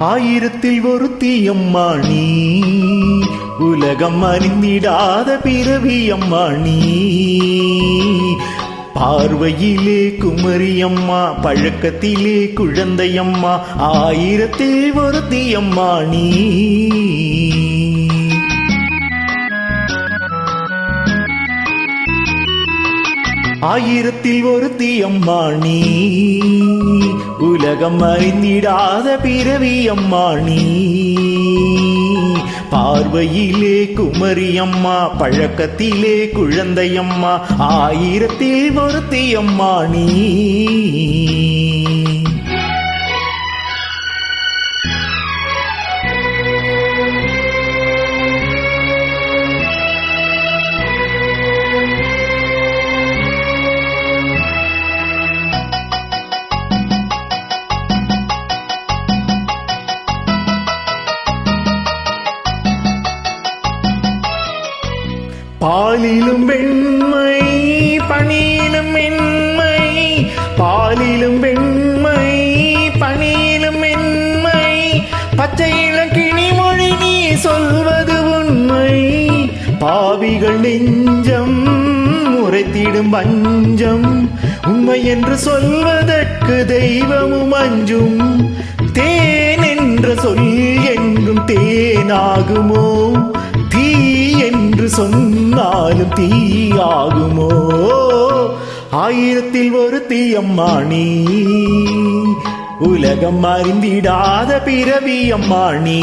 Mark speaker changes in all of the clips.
Speaker 1: ஆயிரத்தில் ஒருத்தி அம்மா நீ, உலகம் அறிந்திடாத பிறவி அம்மா நீ. பார்வையிலே குமரி அம்மா, பழக்கத்திலே குழந்தையம்மா, ஆயிரத்தில் ஒருத்தி அம்மா நீ. ஆயிரத்தில் ஒருத்தி அம்மா நீ, உலகம் அறிந்திடாத பிறவி அம்மா நீ. பார்வையிலே குமரி அம்மா, பழக்கத்திலே குழந்தையம்மா, ஆயிரத்தில் ஒருத்தி அம்மா நீ. பாலிலும் வெண்மை பணியிலும் மென்மை, பாலிலும் வெண்மை பணியிலும் மென்மை, பச்சை இளங்கினி மொழி நீ சொல்வது உண்மை. பாவிகள் நெஞ்சம் உரைத்திடும் வஞ்சம், உண்மை என்று சொல்வதற்கு தெய்வமும் அஞ்சும். தேன் என்ற சொல் என்றும் தேனாகுமோ, தீ என்று சொன்னாலும் தீயாகுமோ. ஆயிரத்தில் ஒருத்தி அம்மா நீ, உலகம் அறிந்திடாத பிறவி அம்மா நீ.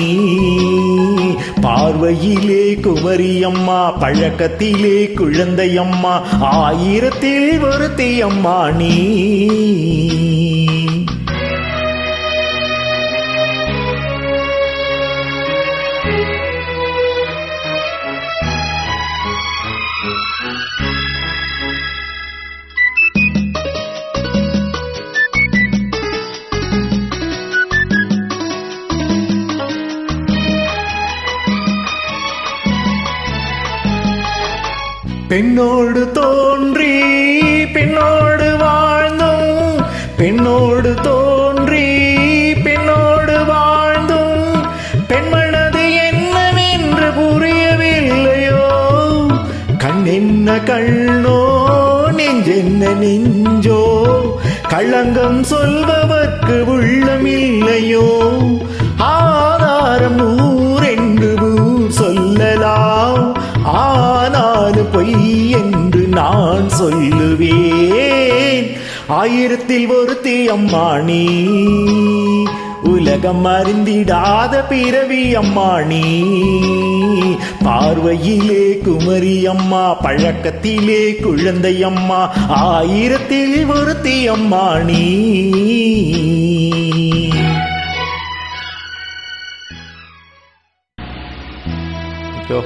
Speaker 1: பார்வையிலே குமரி அம்மா, பழக்கத்திலே குழந்தையம்மா, ஆயிரத்தில் ஒருத்தி அம்மா நீ. பெண்ணோடு தோன்றி பெண்ணோடு வாழ்ந்தும், பெண்ணோடு தோன்றி பெண்ணோடு வாழ்ந்தும், பெண்மனது என்னவென்று புரியவில்லையோ. கண் என்ன கண்ணோ, நெஞ்சென்ன நெஞ்சோ, களங்கம் சொல்பவர்க்கு உள்ளமில்லையோ. ஆதாரம் ஊரென்று ஊர் சொல்லலாம், ஆனாலும் பொய் என்று நான் சொல்லுவேன். ஆயிரத்தில் ஒருத்தி அம்மா நீ, உலகம் அறிந்திடாத பிறவி அம்மா நீ. பார்வையிலே குமரி அம்மா, பழக்கத்திலே குழந்தையம்மா, ஆயிரத்தில் ஒருத்தி அம்மா நீ.
Speaker 2: Go.